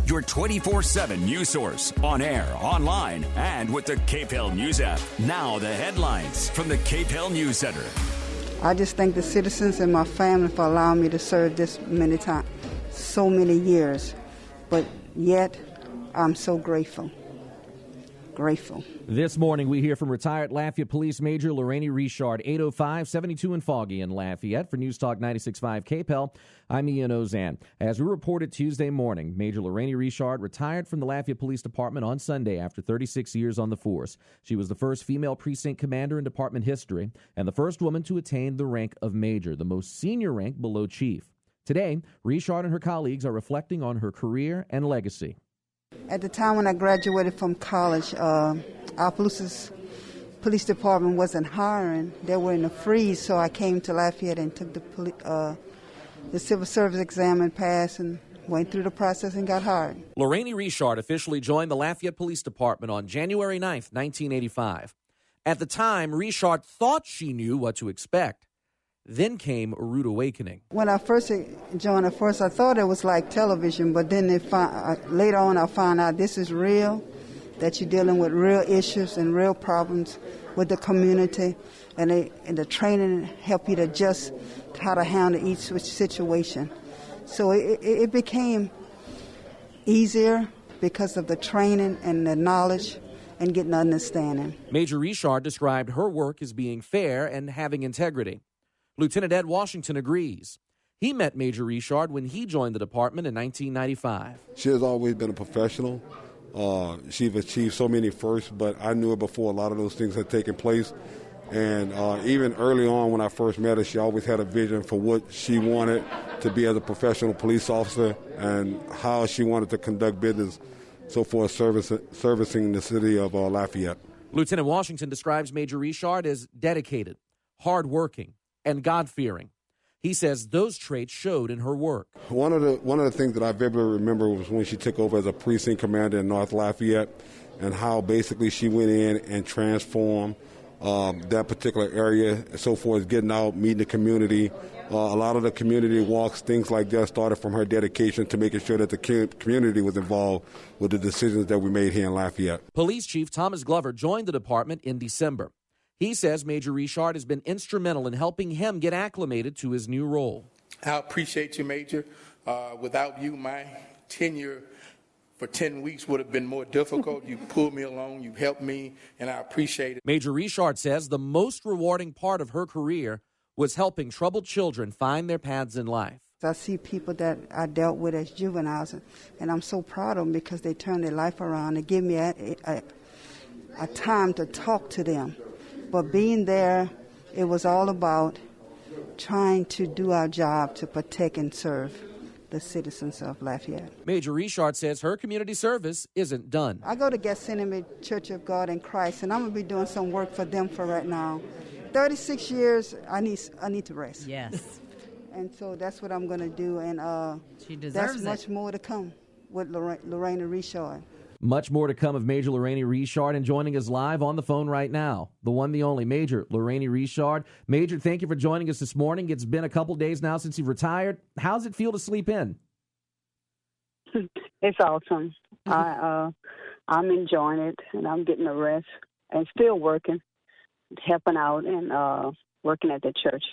Your 24/7 news source, on air, online, and with the KPEL News app. Now the headlines from the KPEL News Center. I just thank the citizens and my family for allowing me to serve this many times, so many years. But yet, I'm so grateful. Grateful. This morning, we hear from retired Lafayette Police Major Luranie Richard, 805, 72 and Foggy in Lafayette. For News Talk 96.5 KPEL, I'm Ian Ozan. As we reported Tuesday morning, Major Luranie Richard retired from the Lafayette Police Department on Sunday after 36 years on the force. She was the first female precinct commander in department history and the first woman to attain the rank of major, the most senior rank below chief. Today, Richard and her colleagues are reflecting on her career and legacy. At the time when I graduated from college, our police department wasn't hiring. They were in a freeze, so I came to Lafayette and took the civil service exam and passed and went through the process and got hired. Luranie Richard officially joined the Lafayette Police Department on January 9th, 1985. At the time, Richard thought she knew what to expect. Then came a rude awakening. When I first joined, I thought it was like television, but then later on I found out this is real, that you're dealing with real issues and real problems with the community, and the training help you to adjust how to handle each situation. So it became easier because of the training and the knowledge and getting understanding. Major Richard described her work as being fair and having integrity. Lieutenant Ed Washington agrees. He met Major Richard when he joined the department in 1995. She has always been a professional. She's achieved so many firsts, but I knew her before a lot of those things had taken place. And even early on when I first met her, she always had a vision for what she wanted to be as a professional police officer and how she wanted to conduct business, so forth, servicing the city of Lafayette. Lieutenant Washington describes Major Richard as dedicated, hardworking, and God-fearing. He says those traits showed in her work. One of the things that I vividly remember was when she took over as a precinct commander in North Lafayette, and how basically she went in and transformed that particular area, so forth, getting out, meeting the community. A lot of the community walks, things like that, started from her dedication to making sure that the community was involved with the decisions that we made here in Lafayette. Police Chief Thomas Glover joined the department in December. He says Major Richard has been instrumental in helping him get acclimated to his new role. I appreciate you, Major. Without you, my tenure for 10 weeks would have been more difficult. You pulled me along, you helped me, and I appreciate it. Major Richard says the most rewarding part of her career was helping troubled children find their paths in life. I see people that I dealt with as juveniles, and I'm so proud of them because they turned their life around and give me a time to talk to them. But being there, it was all about trying to do our job to protect and serve the citizens of Lafayette. Major Richard says her community service isn't done. I go to Gethsemane Church of God in Christ, and I'm going to be doing some work for them for right now. 36 years, I need to rest. Yes. And so that's what I'm going to do, and she deserves that's much more to come with Luranie Richard. Much more to come of Major Luranie Richard, and joining us live on the phone right now, the one, the only Major Luranie Richard. Major, thank you for joining us this morning. It's been a couple days now since you've retired. How's it feel to sleep in? It's awesome. I'm enjoying it, and I'm getting a rest and still working, helping out and working at the church.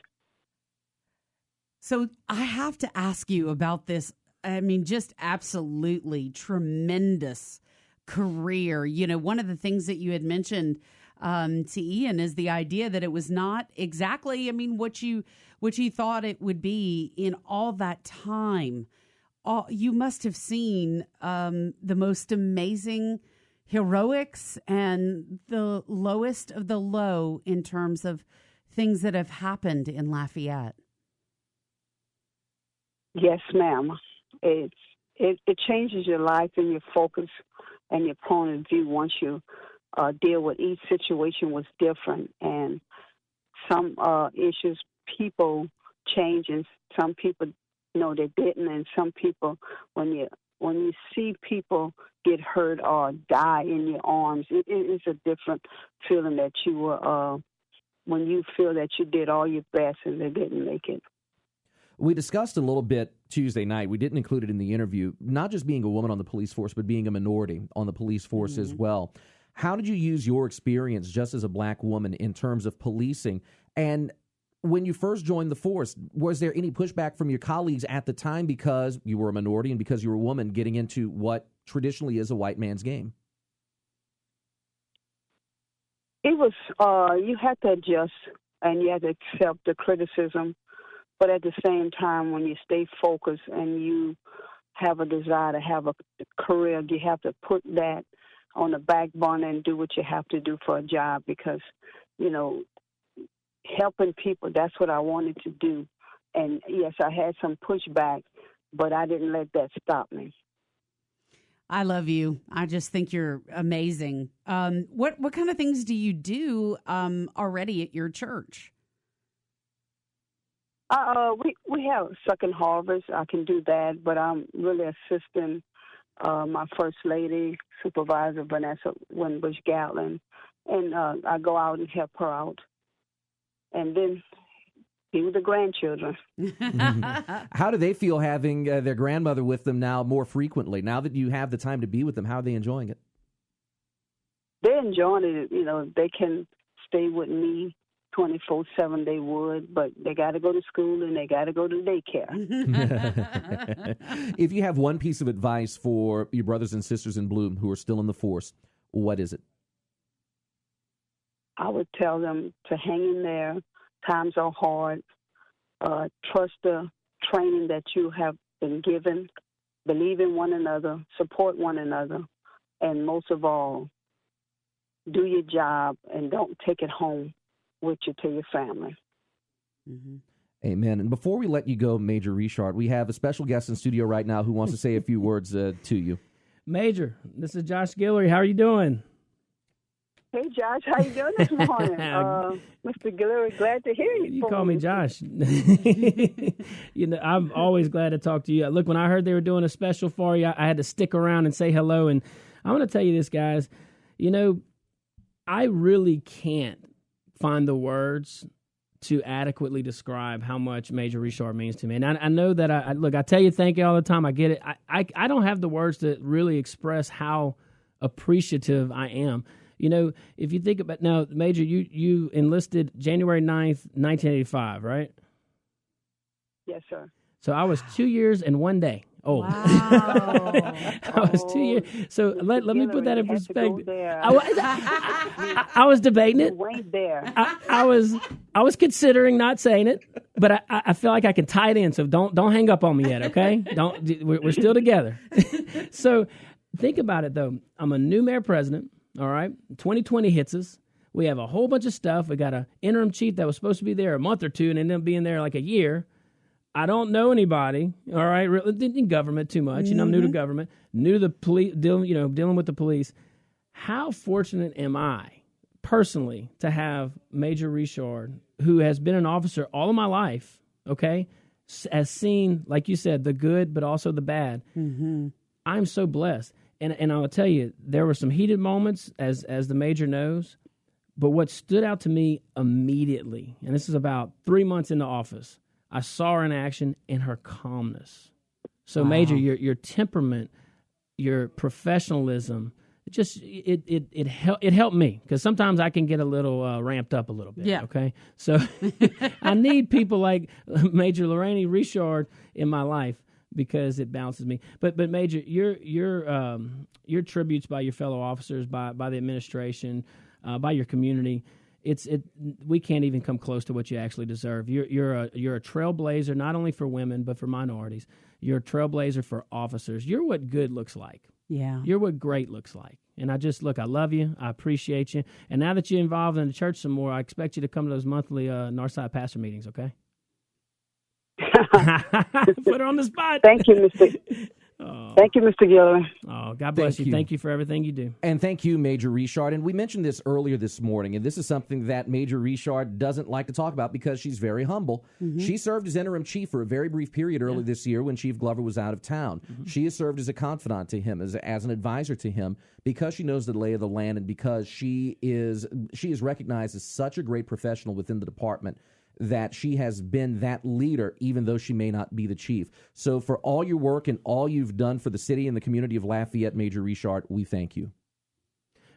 So I have to ask you about this. I mean, just absolutely tremendous career. You know, one of the things that you had mentioned to Ian is the idea that it was not exactly, what you thought it would be in all that time. You must have seen the most amazing heroics and the lowest of the low in terms of things that have happened in Lafayette. Yes, ma'am. It changes your life and your focus and your point of view once you deal with each situation was different. And some issues people change, and some people they didn't. And some people, when you see people get hurt or die in your arms, it is a different feeling that you were when you feel that you did all your best and they didn't make it. We discussed a little bit Tuesday night. We didn't include it in the interview, not just being a woman on the police force, but being a minority on the police force as well. How did you use your experience just as a black woman in terms of policing? And when you first joined the force, was there any pushback from your colleagues at the time because you were a minority and because you were a woman getting into what traditionally is a white man's game? It was, you had to adjust and you had to accept the criticism. But at the same time, when you stay focused and you have a desire to have a career, you have to put that on the back burner and do what you have to do for a job because, you know, helping people, that's what I wanted to do. And, yes, I had some pushback, but I didn't let that stop me. I love you. I just think you're amazing. What kind of things do you do already at your church? We have second harvest. I can do that, but I'm really assisting my First Lady, Supervisor Vanessa Winbush Gatlin, and I go out and help her out. And then be with the grandchildren. How do they feel having their grandmother with them now more frequently? Now that you have the time to be with them, how are they enjoying it? They're enjoying it. You know, they can stay with me 24/7 they would, but they got to go to school and they got to go to daycare. If you have one piece of advice for your brothers and sisters in Bloom who are still in the force, what is it? I would tell them to hang in there. Times are hard. Trust the training that you have been given. Believe in one another. Support one another. And most of all, do your job and don't take it home with you to your family. Mm-hmm. Amen. And before we let you go, Major Richard, we have a special guest in studio right now who wants to say a few words to you. Major, this is Josh Guillory. How are you doing? Hey, Josh, how you doing this morning? Mr. Guillory, glad to hear you. You call me Josh. You know, I'm always glad to talk to you. Look, when I heard they were doing a special for you, I had to stick around and say hello. And I'm going to tell you this, guys. You know, I really can't find the words to adequately describe how much Major Richard means to me. And I know that, I tell you thank you all the time. I get it. I don't have the words to really express how appreciative I am. You know, if you think about now, Major, you enlisted January 9th, 1985, right? Yes, sir. So I was 2 years and 1 day old. Wow. I was 2 years. So let me put that in perspective. I was debating it. Right there. I was considering not saying it, but I feel like I can tie it in. So don't hang up on me yet, okay? We're still together. So think about it though. I'm a new mayor president. All right, 2020 hits us. We have a whole bunch of stuff. We got an interim chief that was supposed to be there a month or two and ended up being there like a year. I don't know anybody. All right, in government too much. You know, I'm new to government, new to the police, dealing with the police. How fortunate am I personally to have Major Richard, who has been an officer all of my life? Okay, has seen, like you said, the good, but also the bad. Mm-hmm. I'm so blessed. And I'll tell you, there were some heated moments, as the Major knows, but what stood out to me immediately, and this is about 3 months into office, I saw her in action and her calmness. So, wow. Major, your temperament, your professionalism, it helped me, because sometimes I can get a little ramped up a little bit. Yeah. Okay, so I need people like Major Luranie Richard in my life, because it balances me. But Major, your tributes by your fellow officers, by the administration, by your community, we can't even come close to what you actually deserve. You're a trailblazer, not only for women but for minorities. You're a trailblazer for officers. You're what good looks like. Yeah. You're what great looks like. And I love you. I appreciate you. And now that you're involved in the church some more, I expect you to come to those monthly Northside pastor meetings. Okay. Put her on the spot. Thank you, Mr. Thank you, Mr. Guillory. Oh, God bless you. Thank you for everything you do. And thank you, Major Richard. And we mentioned this earlier this morning, and this is something that Major Richard doesn't like to talk about because she's very humble. Mm-hmm. She served as interim chief for a very brief period early this year when Chief Glover was out of town. Mm-hmm. She has served as a confidant to him, as an advisor to him, because she knows the lay of the land and because she is recognized as such a great professional within the department. that she has been that leader, even though she may not be the chief. So for all your work and all you've done for the city and the community of Lafayette, Major Richard, we thank you.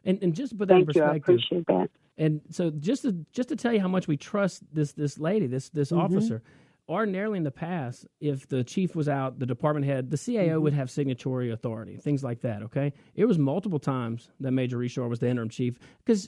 And just to put that in perspective, I appreciate that. And so just to tell you how much we trust this lady, this officer, ordinarily in the past, if the chief was out, the department head, the CAO would have signatory authority, things like that, okay? It was multiple times that Major Richard was the interim chief because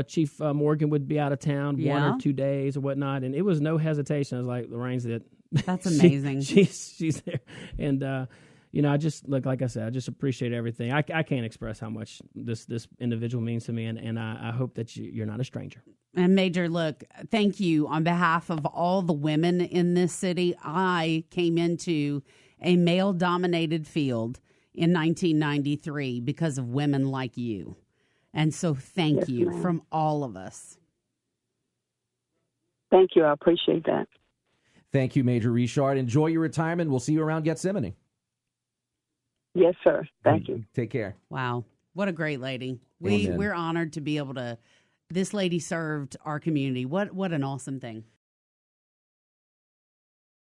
Chief Morgan would be out of town 1 or 2 days or whatnot, and it was no hesitation. I was like, Lorraine's it. That's amazing. She's there. And, I just, like I said, I just appreciate everything. I can't express how much this individual means to me, and I hope that you're not a stranger. And Major, look, thank you on behalf of all the women in this city. I came into a male-dominated field in 1993 because of women like you. And so thank you from all of us. Thank you. I appreciate that. Thank you, Major Richard. Enjoy your retirement. We'll see you around Gethsemane. Yes, sir. Thank you. Take care. Wow. What a great lady. Amen. We're honored to be able to. This lady served our community. What an awesome thing.